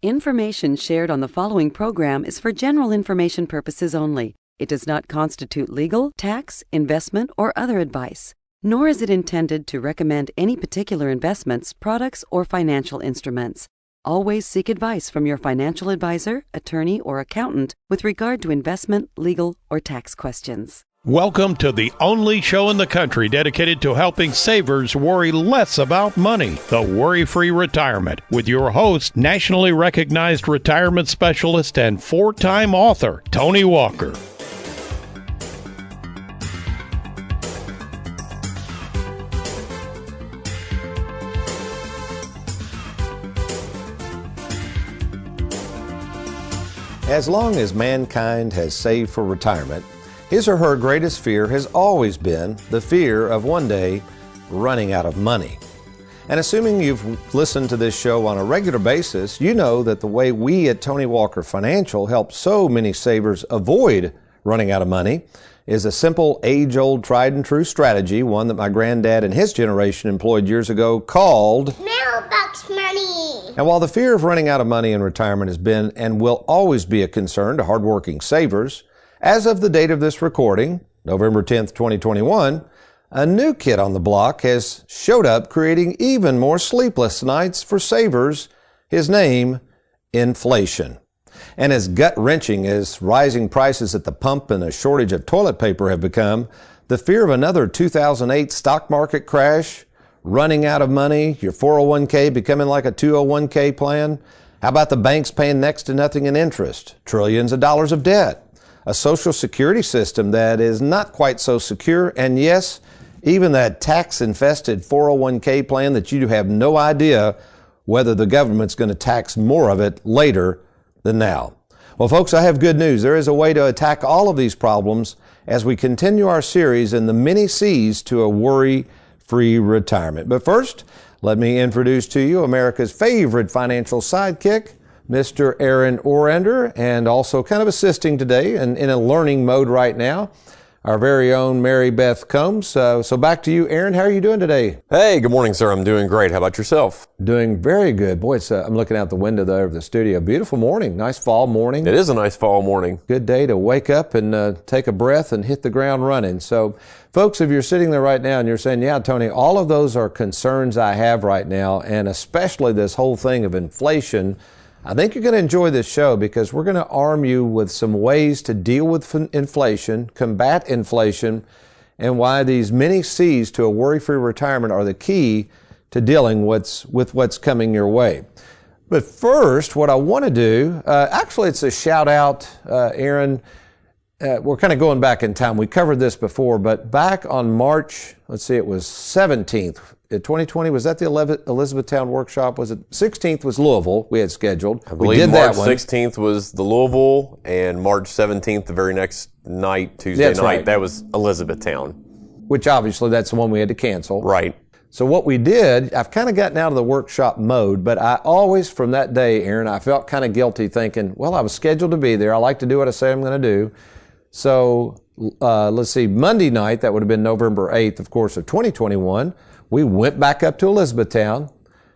Information shared on the following program is for general information purposes only. It does not constitute legal, tax, investment, or other advice, nor is it intended to recommend any particular investments, products, or financial instruments. Always seek advice from your financial advisor, attorney, or accountant with regard to investment, legal, or tax questions. Welcome to the only show in the country dedicated to helping savers worry less about money, the Worry-Free Retirement, with your host, nationally recognized retirement specialist and four-time author, Tony Walker. As long as mankind has saved for retirement, his or her greatest fear has always been the fear of one day running out of money. And assuming you've listened to this show on a regular basis, you know that the way we at Tony Walker Financial help so many savers avoid running out of money is a simple, age-old, tried-and-true strategy, one that my granddad and his generation employed years ago, called mailbox money. And while the fear of running out of money in retirement has been and will always be a concern to hardworking savers, as of the date of this recording, November 10th, 2021, a new kid on the block has showed up, creating even more sleepless nights for savers. His name, inflation. And as gut-wrenching as rising prices at the pump and a shortage of toilet paper have become, the fear of another 2008 stock market crash, running out of money, your 401k becoming like a 201k plan, how about the banks paying next to nothing in interest, trillions of dollars of debt, a social security system that is not quite so secure, and yes, even that tax-infested 401k plan that you have no idea whether the government's going to tax more of it later than now. Well, folks, I have good news. There is a way to attack all of these problems as we continue our series in the many C's to a worry-free retirement. But first, let me introduce to you America's favorite financial sidekick, Mr. Aaron Orander, and also kind of assisting today and in a learning mode right now, our very own Mary Beth Combs. So back to you, Aaron. How are you doing today? Hey, good morning, sir. I'm doing great. How about yourself? Doing very good. Boy, I'm looking out the window there of the studio. Beautiful morning. Nice fall morning. It is a nice fall morning. Good day to wake up and take a breath and hit the ground running. So, folks, if you're sitting there right now and you're saying, yeah, Tony, all of those are concerns I have right now, and especially this whole thing of inflation, I think you're going to enjoy this show because we're going to arm you with some ways to deal with inflation, combat inflation, and why these many C's to a worry-free retirement are the key to dealing with what's coming your way. But first, what I want to do, actually it's a shout out, Aaron. We're kind of going back in time. We covered this before, but back on March, it was 17th, 2020, was that the Elizabethtown workshop? Was it 16th was Louisville we had scheduled? I believe March 16th was the Louisville, and March 17th, the very next night, Tuesday night, right. That was Elizabethtown. Which obviously that's the one we had to cancel. Right. So what we did, I've kind of gotten out of the workshop mode, but I always, from that day, Aaron, I felt kind of guilty thinking, well, I was scheduled to be there. I like to do what I say I'm going to do. So let's see, Monday night, that would have been November 8th, of course, of 2021, we went back up to Elizabethtown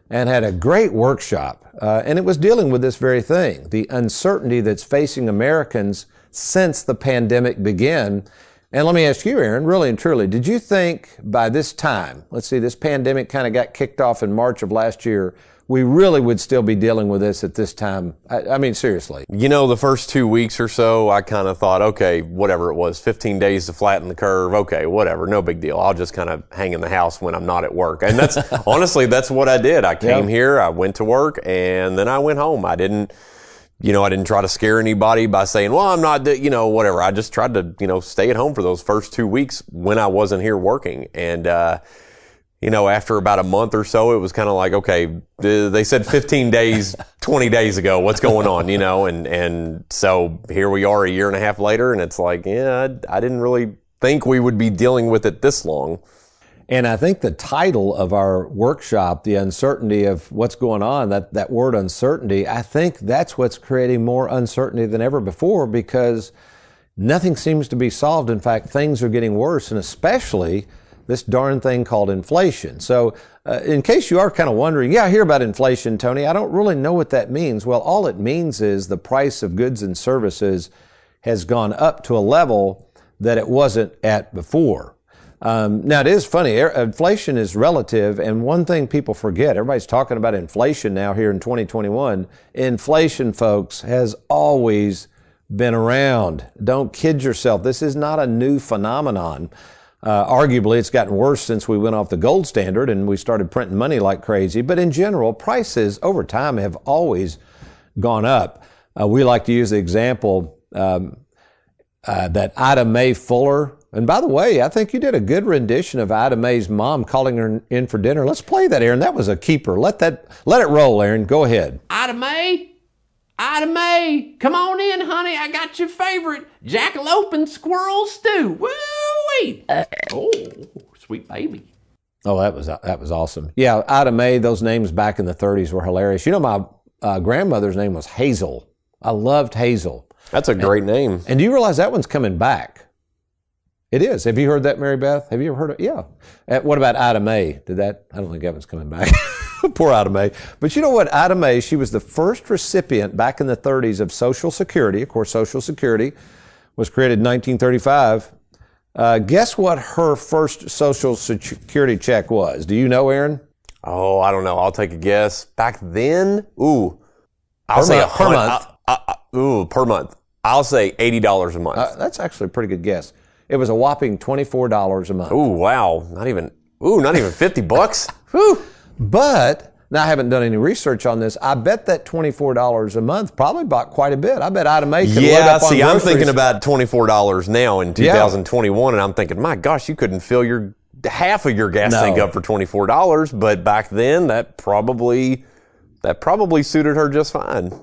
and had a great workshop. And it was dealing with this very thing, the uncertainty that's facing Americans since the pandemic began. And let me ask you, Aaron, really and truly, did you think by this time, let's see, this pandemic kind of got kicked off in March of last year, we really would still be dealing with this at this time? I mean, seriously. You know, the first 2 weeks or so, I kind of thought, okay, whatever it was, 15 days to flatten the curve. Okay, whatever, no big deal. I'll just kind of hang in the house when I'm not at work. And that's, honestly, that's what I did. I came here, I went to work, and then I went home. I didn't try to scare anybody by saying, well, I'm not, whatever. I just tried to, stay at home for those first 2 weeks when I wasn't here working. And, after about a month or so, it was kind of like, okay, they said 15 days, 20 days ago, what's going on, and so here we are a year and a half later, and it's like, yeah, I didn't really think we would be dealing with it this long. And I think the title of our workshop, the uncertainty of what's going on, that word uncertainty, I think that's what's creating more uncertainty than ever before, because nothing seems to be solved. In fact, things are getting worse, and especially this darn thing called inflation. So in case you are kind of wondering, I hear about inflation, Tony. I don't really know what that means. Well, all it means is the price of goods and services has gone up to a level that it wasn't at before. Now, it is funny. Inflation is relative, and one thing people forget, everybody's talking about inflation now here in 2021. Inflation, folks, has always been around. Don't kid yourself. This is not a new phenomenon. Arguably, it's gotten worse since we went off the gold standard and we started printing money like crazy. But in general, prices over time have always gone up. We like to use the example that Ida Mae Fuller, and by the way, I think you did a good rendition of Ida Mae's mom calling her in for dinner. Let's play that, Aaron. That was a keeper. Let it roll, Aaron. Go ahead. Ida Mae, come on in, honey. I got your favorite jackalope squirrel stew. Woo-wee. Oh, sweet baby. Oh, that was awesome. Yeah, Ida Mae, those names back in the 30s were hilarious. You know, my grandmother's name was Hazel. I loved Hazel. That's a great name. And do you realize that one's coming back? It is. Have you heard that, Mary Beth? Have you ever heard it? Yeah. What about Ida Mae? I don't think that one's coming back. Poor Ida Mae. But you know what? Ida Mae, she was the first recipient back in the 30s of Social Security. Of course, Social Security was created in 1935. Guess what her first Social Security check was? Do you know, Aaron? Oh, I don't know. I'll take a guess. Back then? I'll say per month. Per month. I'll say $80 a month. That's actually a pretty good guess. It was a whopping $24 a month. Ooh, wow. Not even $50. Whew. But, now I haven't done any research on this, I bet that $24 a month probably bought quite a bit. I bet Ida Mae could load up on groceries. I'm thinking about $24 now in 2021, and I'm thinking, my gosh, you couldn't fill half of your gas tank up for $24, but back then that probably suited her just fine.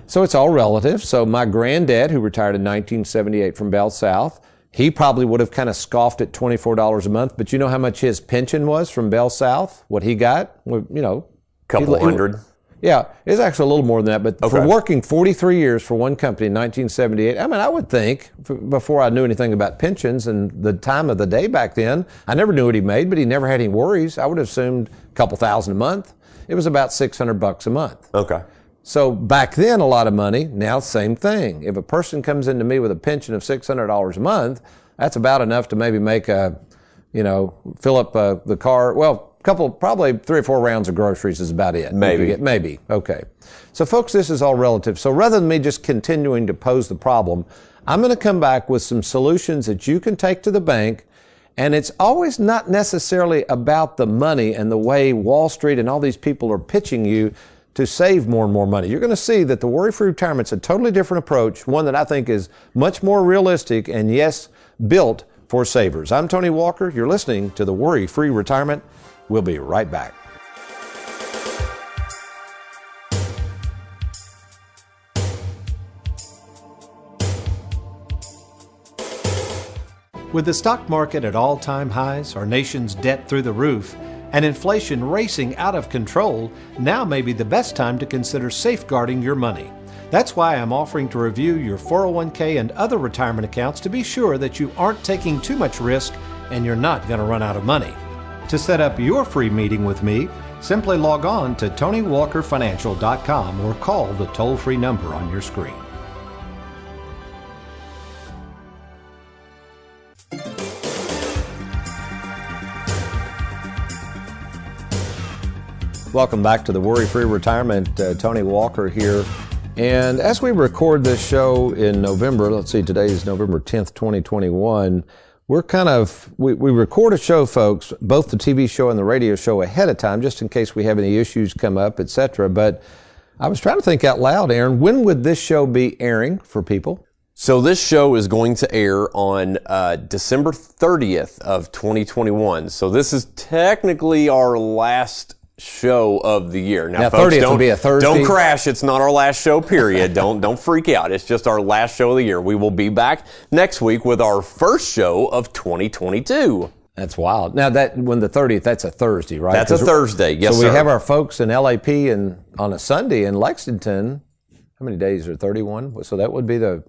So it's all relative. So my granddad, who retired in 1978 from Bell South, he probably would have kind of scoffed at $24 a month, but you know how much his pension was from Bell South? What he got? Well, Couple hundred. Yeah, it's actually a little more than that, but for working 43 years for one company in 1978, I would think, before I knew anything about pensions and the time of the day back then, I never knew what he made, but he never had any worries. I would have assumed a couple thousand a month. It was about $600 a month. Okay. So back then, a lot of money. Now, same thing. If a person comes into me with a pension of $600 a month, that's about enough to maybe make fill up the car. Well, probably 3 or 4 rounds of groceries is about it. Maybe. Okay. So folks, this is all relative. So rather than me just continuing to pose the problem, I'm going to come back with some solutions that you can take to the bank. And it's always not necessarily about the money and the way Wall Street and all these people are pitching you to save more and more money. You're going to see that the worry-free retirement's a totally different approach, one that I think is much more realistic and, yes, built for savers. I'm Tony Walker. You're listening to the Worry-Free Retirement. We'll be right back. With the stock market at all-time highs, our nation's debt through the roof, and inflation racing out of control, now may be the best time to consider safeguarding your money. That's why I'm offering to review your 401k and other retirement accounts to be sure that you aren't taking too much risk and you're not going to run out of money. To set up your free meeting with me, simply log on to TonyWalkerFinancial.com or call the toll-free number on your screen. Welcome back to the Worry-Free Retirement. Tony Walker here. And as we record this show in November, let's see, today is November 10th, 2021, we record a show, folks, both the TV show and the radio show ahead of time, just in case we have any issues come up, etc. But I was trying to think out loud, Aaron, when would this show be airing for people? So this show is going to air on December 30th of 2021. So this is technically our last show of the year. Now folks, 30th will be a Thursday. Don't crash. It's not our last show, period. Don't freak out. It's just our last show of the year. We will be back next week with our first show of 2022. That's wild. Now, when the 30th, that's a Thursday, right? That's a Thursday, yes, So we sir. have our folks in LAP and on a Sunday in Lexington. How many days are 31? So that would be the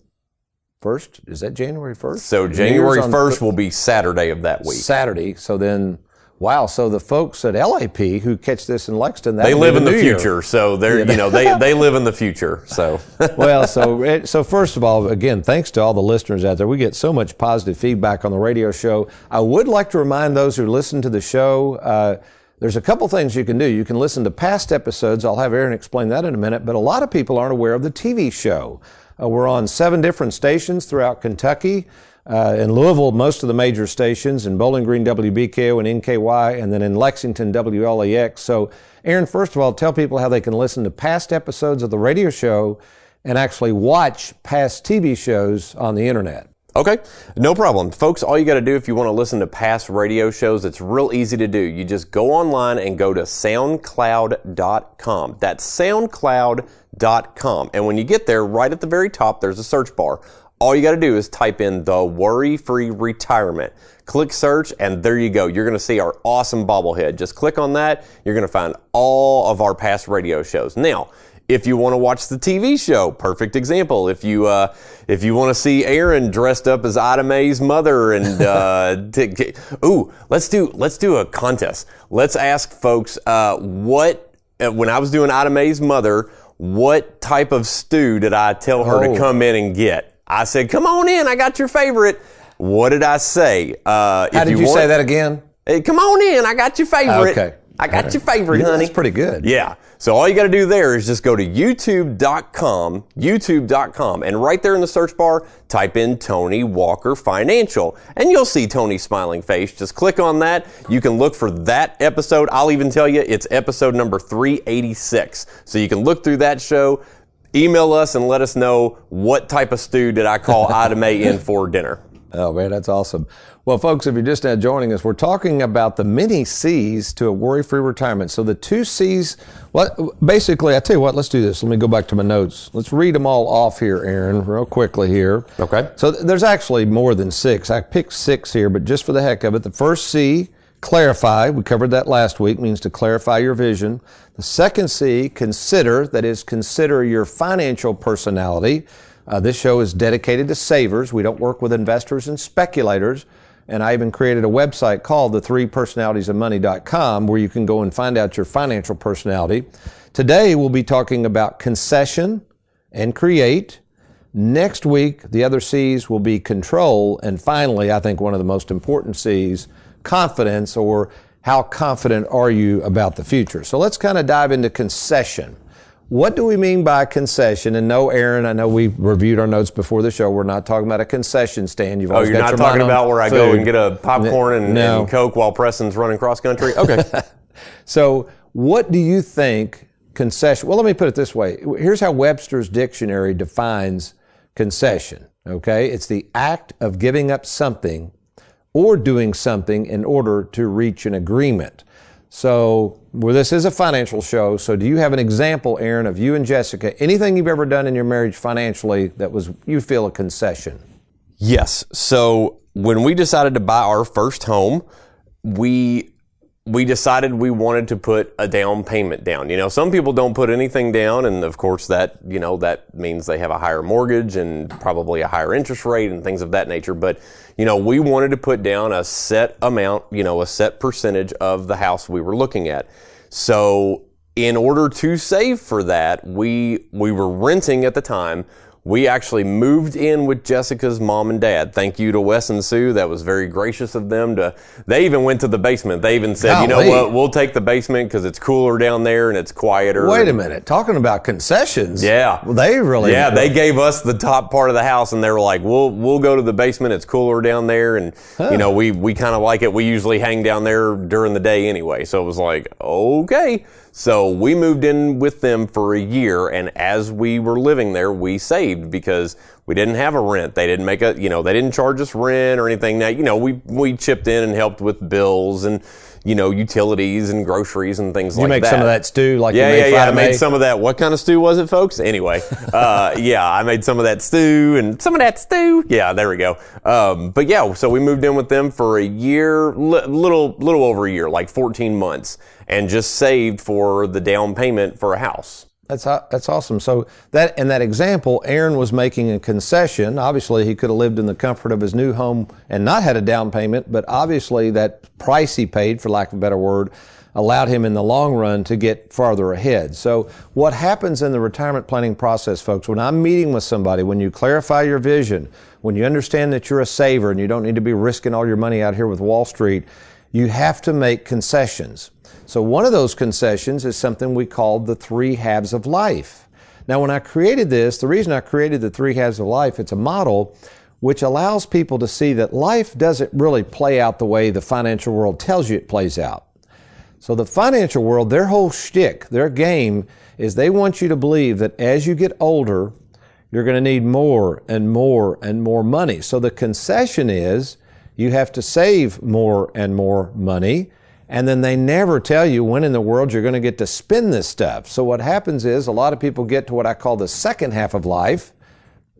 1st. Is that January 1st? So January 1st will be Saturday of that week. Saturday. So then, wow. So the folks at LAP who catch this in Lexington, they live in the future. future. So they're, they live in the future. So, well, so first of all, again, thanks to all the listeners out there. We get so much positive feedback on the radio show. I would like to remind those who listen to the show, there's a couple things you can do. You can listen to past episodes. I'll have Aaron explain that in a minute. But a lot of people aren't aware of the TV show. We're on 7 different stations throughout Kentucky. In Louisville, most of the major stations. In Bowling Green, WBKO and NKY. And then in Lexington, WLAX. So, Aaron, first of all, tell people how they can listen to past episodes of the radio show and actually watch past TV shows on the internet. Okay, no problem. Folks, all you got to do if you want to listen to past radio shows, it's real easy to do. You just go online and go to soundcloud.com. That's soundcloud.com. And when you get there, right at the very top, there's a search bar. All you got to do is type in the Worry-Free Retirement. Click search, and there you go. You're going to see our awesome bobblehead. Just click on that. You're going to find all of our past radio shows. Now, if you want to watch the TV show, perfect example. If you want to see Aaron dressed up as Ida Mae's mother, and let's do a contest. Let's ask folks when I was doing Ida Mae's mother, what type of stew did I tell her to come in and get? I said, "Come on in, I got your favorite." What did I say? How did you say that again? Hey, come on in, I got your favorite. Okay. I got your favorite, honey. That's pretty good. Yeah. So all you got to do there is just go to youtube.com, and right there in the search bar, type in Tony Walker Financial, and you'll see Tony's smiling face. Just click on that. You can look for that episode. I'll even tell you it's episode number 386. So you can look through that show, email us, and let us know what type of stew did I call Ida Mae in for dinner. Oh, man, that's awesome. Well, folks, if you're just now joining us, we're talking about the many C's to a worry-free retirement. So the 2 C's, basically, I tell you what, let's do this. Let me go back to my notes. Let's read them all off here, Aaron, real quickly here. Okay. So there's actually more than 6. I picked 6 here, but just for the heck of it, the first C, clarify. We covered that last week, means to clarify your vision. The second C, consider, that is, consider your financial personality. This show is dedicated to savers. We don't work with investors and speculators. And I even created a website called the3personalitiesofmoney.com where you can go and find out your financial personality. Today, we'll be talking about concession and create. Next week, the other C's will be control. And finally, I think one of the most important C's, confidence, or how confident are you about the future. So let's kind of dive into concession. What do we mean by concession? And no, Aaron, I know we reviewed our notes before the show. We're not talking about a concession stand. You've always you're got not your talking mind about on where I food. go and get a popcorn No. and Coke while Preston's running cross country? Okay. So what do you think concession, well, let me put it this way. Here's how Webster's dictionary defines concession, okay? It's the act of giving up something or doing something in order to reach an agreement. So, well, this is a financial show, so do you have an example, Aaron, of you and Jessica, anything you've ever done in your marriage financially that was, you feel, a concession? Yes. So when we decided to buy our first home, we decided we wanted to put a down payment down. You know, some people don't put anything down, and of course that means they have a higher mortgage and probably a higher interest rate and things of that nature. But, we wanted to put down a set amount, a set percentage of the house we were looking at. So in order to save for that, we were renting at the time. We actually moved in with Jessica's mom and dad. Thank you to Wes and Sue. That was very gracious of them. They even went to the basement. They even said, You know what, we'll take the basement because it's cooler down there and it's quieter. Wait a minute. Talking about concessions. Yeah. Well, they really. Yeah, they gave us the top part of the house and they were like, we'll go to the basement. It's cooler down there. And, we kind of like it. We usually hang down there during the day anyway. So it was like, okay. So we moved in with them for a year, and as we were living there, we saved because we didn't have a rent. They didn't they didn't charge us rent or anything. Now, we chipped in and helped with bills and, utilities and groceries and things like that. You make some of that stew like you made Yeah, I made some of that. What kind of stew was it, folks? Anyway, I made some of that stew and some of that stew. Yeah, there we go. But yeah, so we moved in with them for a year, little over a year, like 14 months, and just saved for the down payment for a house. That's awesome. So in that example, Aaron was making a concession. Obviously, he could have lived in the comfort of his new home and not had a down payment, but obviously that price he paid, for lack of a better word, allowed him in the long run to get farther ahead. So what happens in the retirement planning process, folks, when I'm meeting with somebody, when you clarify your vision, when you understand that you're a saver and you don't need to be risking all your money out here with Wall Street, you have to make concessions. So one of those concessions is something we call the 3 halves of life. Now, when I created this, the reason I created the 3 halves of life, it's a model which allows people to see that life doesn't really play out the way the financial world tells you it plays out. So the financial world, their whole shtick, their game, is they want you to believe that as you get older, you're going to need more and more and more money. So the concession is you have to save more and more money. And then they never tell you when in the world you're going to get to spend this stuff. So what happens is a lot of people get to what I call the second half of life.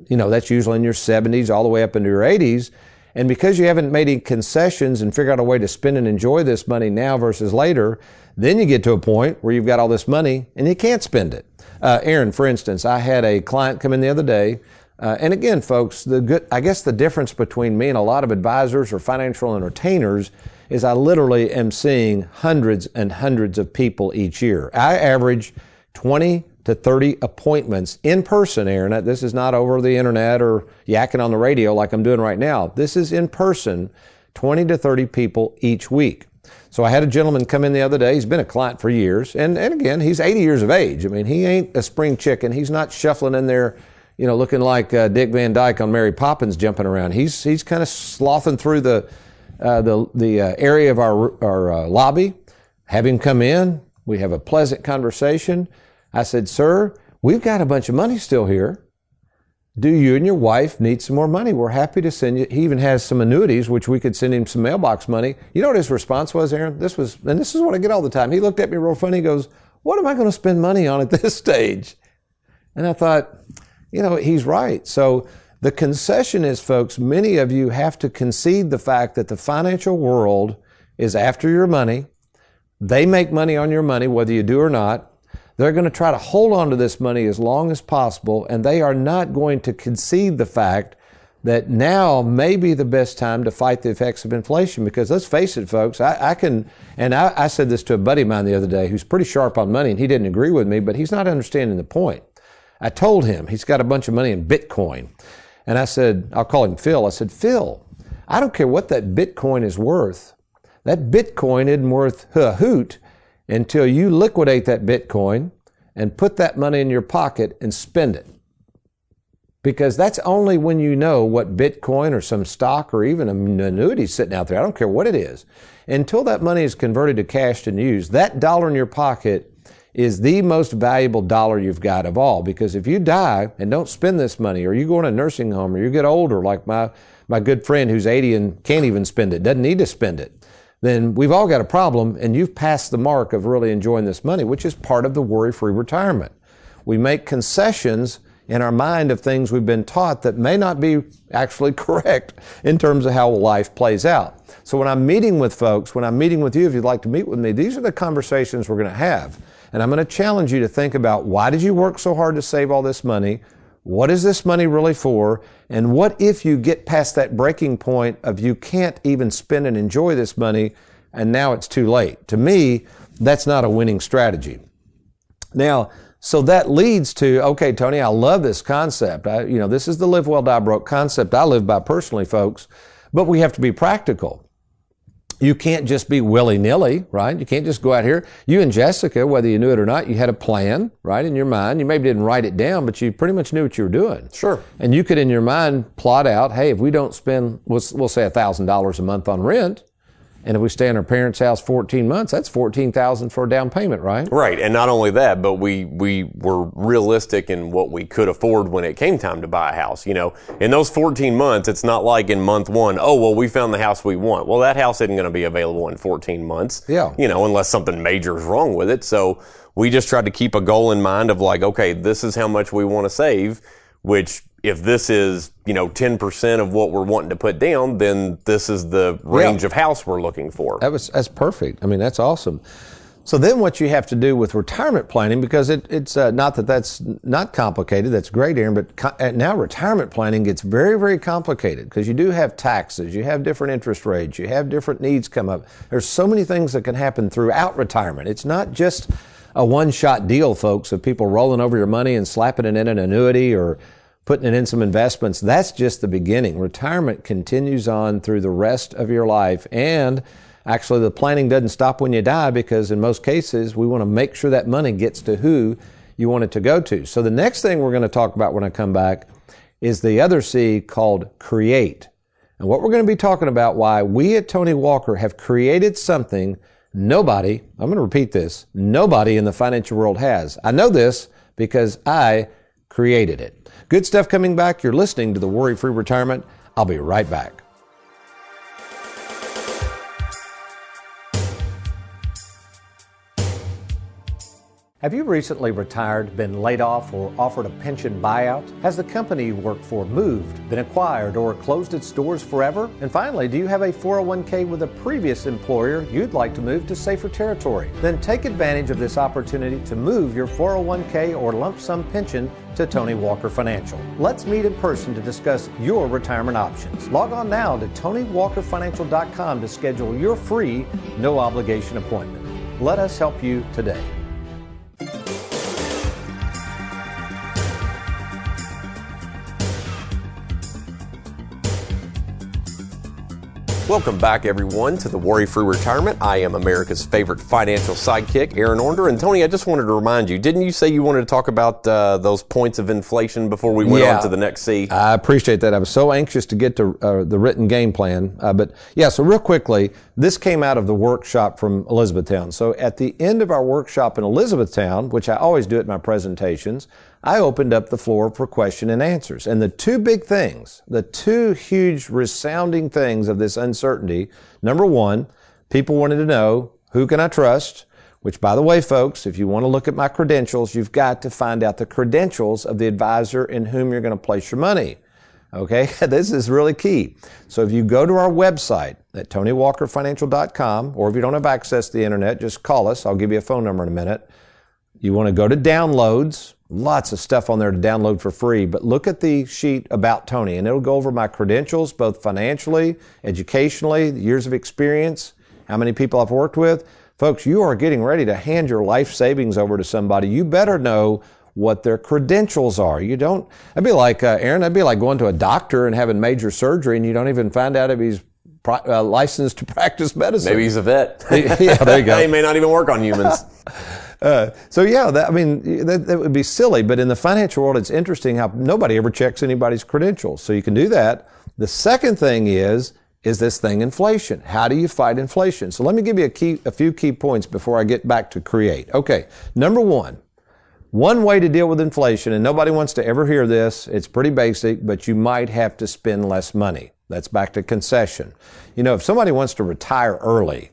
You know, that's usually in your 70s all the way up into your 80s. And because you haven't made any concessions and figured out a way to spend and enjoy this money now versus later, then you get to a point where you've got all this money and you can't spend it. Aaron, for instance, I had a client come in the other day. And again, folks, I guess the difference between me and a lot of advisors or financial entertainers is I literally am seeing hundreds and hundreds of people each year. I average 20 to 30 appointments in person, Aaron. This is not over the internet or yakking on the radio like I'm doing right now. This is in person, 20 to 30 people each week. So I had a gentleman come in the other day. He's been a client for years. And again, he's 80 years of age. I mean, he ain't a spring chicken. He's not shuffling in there, you know, looking like Dick Van Dyke on Mary Poppins jumping around. He's kind of slothing through the area of our lobby, have him come in. We have a pleasant conversation. I said, sir, we've got a bunch of money still here. Do you and your wife need some more money? We're happy to send you. He even has some annuities, which we could send him some mailbox money. You know what his response was, Aaron? This is what I get all the time. He looked at me real funny. He goes, what am I going to spend money on at this stage? And I thought, you know, he's right. So the concession is, folks, many of you have to concede the fact that the financial world is after your money. They make money on your money, whether you do or not. They're going to try to hold on to this money as long as possible, and they are not going to concede the fact that now may be the best time to fight the effects of inflation. Because let's face it, folks, I said this to a buddy of mine the other day who's pretty sharp on money, and he didn't agree with me, but he's not understanding the point. I told him he's got a bunch of money in Bitcoin. And I said, I'll call him Phil. I said, Phil, I don't care what that Bitcoin is worth. That Bitcoin isn't worth a hoot until you liquidate that Bitcoin and put that money in your pocket and spend it. Because that's only when you know what Bitcoin or some stock or even an annuity sitting out there, I don't care what it is, until that money is converted to cash and used, that dollar in your pocket is the most valuable dollar you've got of all. Because if you die and don't spend this money, or you go in a nursing home, or you get older, like my good friend who's 80 and can't even spend it, doesn't need to spend it, then we've all got a problem, and you've passed the mark of really enjoying this money, which is part of the worry-free retirement. We make concessions in our mind of things we've been taught that may not be actually correct in terms of how life plays out. So when I'm meeting with folks, when I'm meeting with you, if you'd like to meet with me, these are the conversations we're going to have. And I'm going to challenge you to think about, why did you work so hard to save all this money? What is this money really for? And what if you get past that breaking point of you can't even spend and enjoy this money, and now it's too late? To me, that's not a winning strategy. Now, so that leads to, okay, Tony, I love this concept. This is the live well, die broke concept I live by personally, folks, but we have to be practical. You can't just be willy-nilly, right? You can't just go out here. You and Jessica, whether you knew it or not, you had a plan, right, in your mind. You maybe didn't write it down, but you pretty much knew what you were doing. Sure. And you could, in your mind, plot out, hey, if we don't spend, we'll say $1,000 a month on rent, and if we stay in our parents' house 14 months, that's $14,000 for a down payment, right? Right. And not only that, but we were realistic in what we could afford when it came time to buy a house. You know, in those 14 months, it's not like in month one, oh, well, we found the house we want. Well, that house isn't going to be available in 14 months. Yeah. You know, unless something major is wrong with it. So we just tried to keep a goal in mind of like, okay, this is how much we want to save, which if this is, 10% of what we're wanting to put down, then this is the range of house we're looking for. That's perfect. I mean, that's awesome. So then what you have to do with retirement planning, because it's not that that's not complicated, that's great, Aaron, but now retirement planning gets very, very complicated because you do have taxes, you have different interest rates, you have different needs come up. There's so many things that can happen throughout retirement. It's not just a one-shot deal, folks, of people rolling over your money and slapping it in an annuity or putting it in some investments. That's just the beginning. Retirement continues on through the rest of your life, and actually, the planning doesn't stop when you die because in most cases, we want to make sure that money gets to who you want it to go to. So the next thing we're going to talk about when I come back is the other C called create. And what we're going to be talking about why we at Tony Walker have created something nobody, I'm going to repeat this, nobody in the financial world has. I know this because I created it. Good stuff coming back. You're listening to the Worry-Free Retirement. I'll be right back. Have you recently retired, been laid off, or offered a pension buyout? Has the company you work for moved, been acquired, or closed its doors forever? And finally, do you have a 401k with a previous employer you'd like to move to safer territory? Then take advantage of this opportunity to move your 401k or lump sum pension to Tony Walker Financial. Let's meet in person to discuss your retirement options. Log on now to TonyWalkerFinancial.com to schedule your free, no obligation appointment. Let us help you today. Welcome back, everyone, to the Worry-Free Retirement. I am America's favorite financial sidekick, Aaron Ornder. And Tony, I just wanted to remind you, didn't you say you wanted to talk about those points of inflation before we went on to the next C? I appreciate that. I was so anxious to get to the written game plan. So real quickly, this came out of the workshop from Elizabethtown. So at the end of our workshop in Elizabethtown, which I always do at my presentations, I opened up the floor for question and answers. And the two big things, the two huge resounding things of this uncertainty, number one, people wanted to know, who can I trust? Which, by the way, folks, if you want to look at my credentials, you've got to find out the credentials of the advisor in whom you're going to place your money. Okay, this is really key. So if you go to our website at TonyWalkerFinancial.com, or if you don't have access to the internet, just call us. I'll give you a phone number in a minute. You want to go to downloads. Lots of stuff on there to download for free, but look at the sheet about Tony, and it'll go over my credentials, both financially, educationally, the years of experience, how many people I've worked with. Folks, you are getting ready to hand your life savings over to somebody. You better know what their credentials are. You don't, that'd be like, Aaron, that'd be like going to a doctor and having major surgery and you don't even find out if he's licensed to practice medicine. Maybe he's a vet. Yeah, there you go. He may not even work on humans. That would be silly, but in the financial world, it's interesting how nobody ever checks anybody's credentials. So you can do that. The second thing is this thing inflation. How do you fight inflation? So let me give you a few key points before I get back to create. Okay, number one way to deal with inflation, and nobody wants to ever hear this, it's pretty basic, but you might have to spend less money. That's back to concession. You know, if somebody wants to retire early,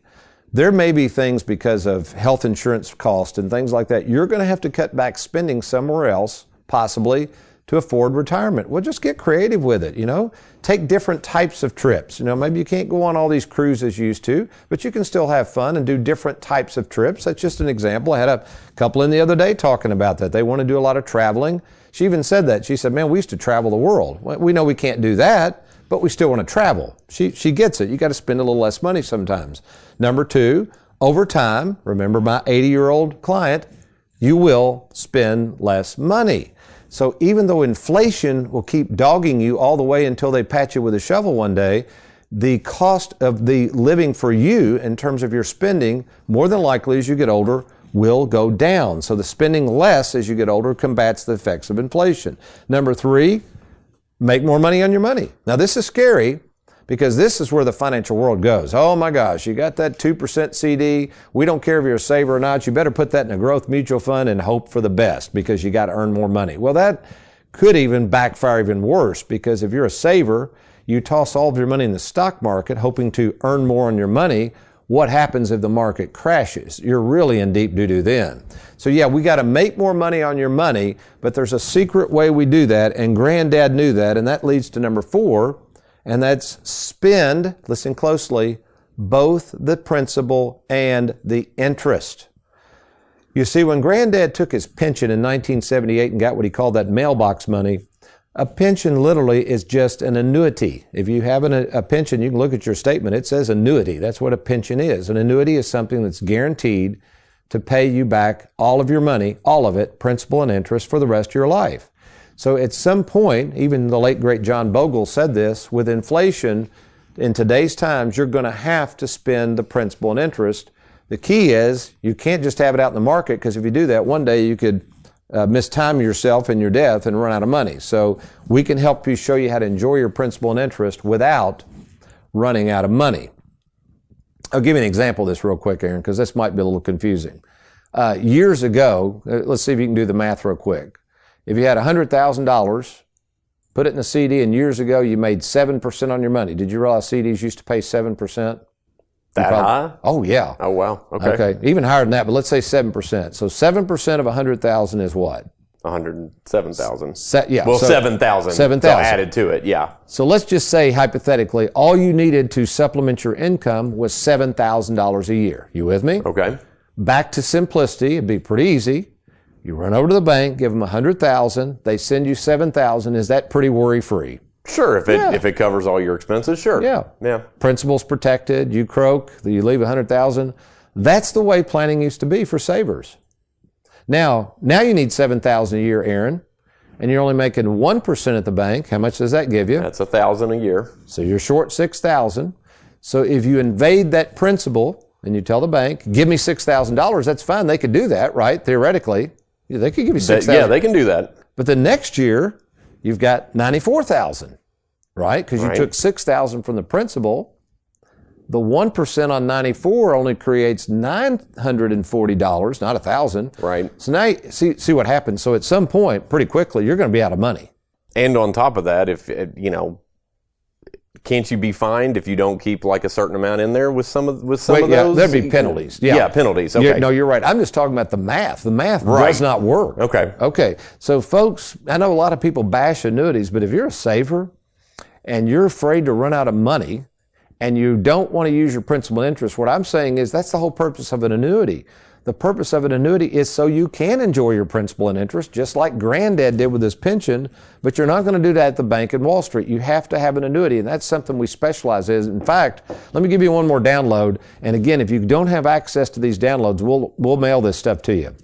there may be things because of health insurance costs and things like that. You're going to have to cut back spending somewhere else, possibly, to afford retirement. Well, just get creative with it, you know. Take different types of trips. You know, maybe you can't go on all these cruises you used to, but you can still have fun and do different types of trips. That's just an example. I had a couple in the other day talking about that. They want to do a lot of traveling. She even said that. She said, man, we used to travel the world. Well, we know we can't do that, but we still want to travel. She gets it. You got to spend a little less money sometimes. Number two, over time, remember my 80-year-old client, you will spend less money. So even though inflation will keep dogging you all the way until they pat you with a shovel one day, the cost of the living for you in terms of your spending, more than likely as you get older, will go down. So the spending less as you get older combats the effects of inflation. Number three, make more money on your money. Now this is scary because this is where the financial world goes. Oh my gosh, you got that 2% CD. We don't care if you're a saver or not. You better put that in a growth mutual fund and hope for the best because you got to earn more money. Well, that could even backfire even worse because if you're a saver, you toss all of your money in the stock market hoping to earn more on your money. What happens if the market crashes? You're really in deep doo-doo then. So yeah, we got to make more money on your money, but there's a secret way we do that, and Granddad knew that, and that leads to number four, and that's spend, listen closely, both the principal and the interest. You see, when Granddad took his pension in 1978 and got what he called that mailbox money, a pension literally is just an annuity. If you have a pension, you can look at your statement. It says annuity. That's what a pension is. An annuity is something that's guaranteed to pay you back all of your money, all of it, principal and interest, for the rest of your life. So at some point, even the late great John Bogle said this, with inflation in today's times, you're going to have to spend the principal and interest. The key is you can't just have it out in the market, because if you do that, one day you could mistime yourself in your death and run out of money. So we can help you, show you how to enjoy your principal and interest without running out of money. I'll give you an example of this real quick, Aaron, because this might be a little confusing. Years ago, let's see if you can do the math real quick. If you had $100,000, put it in a CD, and years ago you made 7% on your money. Did you realize CDs used to pay 7%? That high? Oh, yeah. Oh, wow. Okay. Okay, even higher than that, but let's say 7%. So 7% of 100,000 is what? 107,000. Yeah. Well, so 7,000. 7,000. So added to it, yeah. So let's just say, hypothetically, all you needed to supplement your income was $7,000 a year. You with me? Okay. Back to simplicity, it'd be pretty easy. You run over to the bank, give them $100,000, they send you $7,000. Is that pretty worry-free? Sure, if it covers all your expenses, sure. Yeah. Principal's protected, you croak, you leave $100,000. That's the way planning used to be for savers. Now you need $7,000 a year, Aaron, and you're only making 1% at the bank. How much does that give you? That's $1,000 a year. So you're short $6,000. So if you invade that principal and you tell the bank, give me $6,000, that's fine. They could do that, right? Theoretically. They could give you $6,000. Yeah, they can do that. But the next year, you've got $94,000, right? Because you took $6,000 from the principal. The 1% on 94 only creates $940, not $1,000. Right. So now you see what happens. So at some point, pretty quickly, you're going to be out of money. And on top of that, if can't you be fined if you don't keep like a certain amount in there with some of those? There'd be penalties. Yeah, penalties. Okay. You're right. I'm just talking about the math. The math does not work. Okay. So folks, I know a lot of people bash annuities, but if you're a saver and you're afraid to run out of money and you don't want to use your principal interest, what I'm saying is that's the whole purpose of an annuity. The purpose of an annuity is so you can enjoy your principal and interest, just like Granddad did with his pension, but you're not going to do that at the bank in Wall Street. You have to have an annuity, and that's something we specialize in. In fact, let me give you one more download. And again, if you don't have access to these downloads, we'll mail this stuff to you.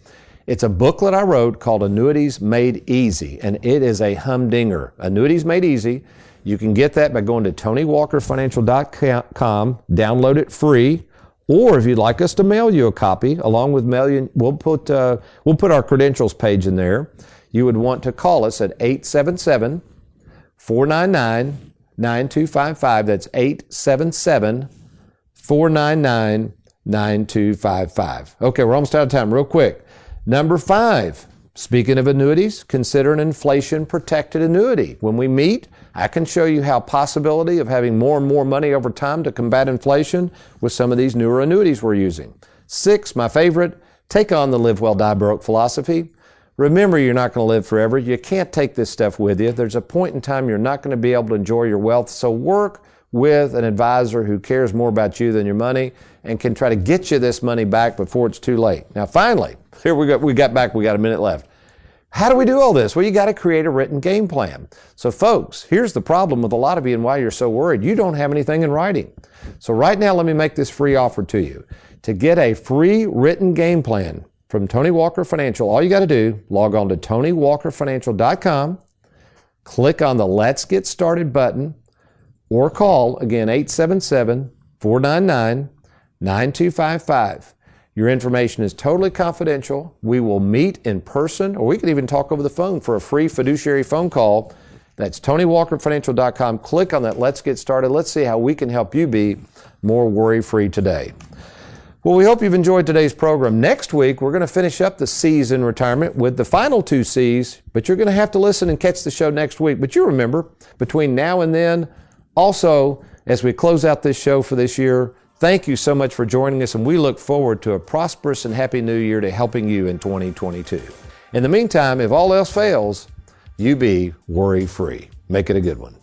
It's a booklet I wrote called Annuities Made Easy, and it is a humdinger. Annuities Made Easy. You can get that by going to TonyWalkerFinancial.com, download it free. Or if you'd like us to mail you a copy, along with mailing, we'll put our credentials page in there. You would want to call us at 877-499-9255. That's 877-499-9255. Okay, we're almost out of time. Real quick. Number 5. Speaking of annuities, consider an inflation-protected annuity. When we meet, I can show you how possibility of having more and more money over time to combat inflation with some of these newer annuities we're using. 6, my favorite, take on the live well, die broke philosophy. Remember, you're not going to live forever. You can't take this stuff with you. There's a point in time you're not going to be able to enjoy your wealth. So work with an advisor who cares more about you than your money and can try to get you this money back before it's too late. Now, finally, here we got a minute left. How do we do all this? Well, you got to create a written game plan. So folks, here's the problem with a lot of you and why you're so worried. You don't have anything in writing. So right now, let me make this free offer to you. To get a free written game plan from Tony Walker Financial, all you got to do, log on to TonyWalkerFinancial.com, click on the Let's Get Started button, or call, again, 877-499-9255. Your information is totally confidential. We will meet in person, or we can even talk over the phone for a free fiduciary phone call. That's TonyWalkerFinancial.com. Click on that Let's Get Started. Let's see how we can help you be more worry-free today. Well, we hope you've enjoyed today's program. Next week, we're going to finish up the C's in retirement with the final 2 C's, but you're going to have to listen and catch the show next week. But you remember, between now and then, also, as we close out this show for this year, thank you so much for joining us, and we look forward to a prosperous and happy new year to helping you in 2022. In the meantime, if all else fails, you be worry-free. Make it a good one.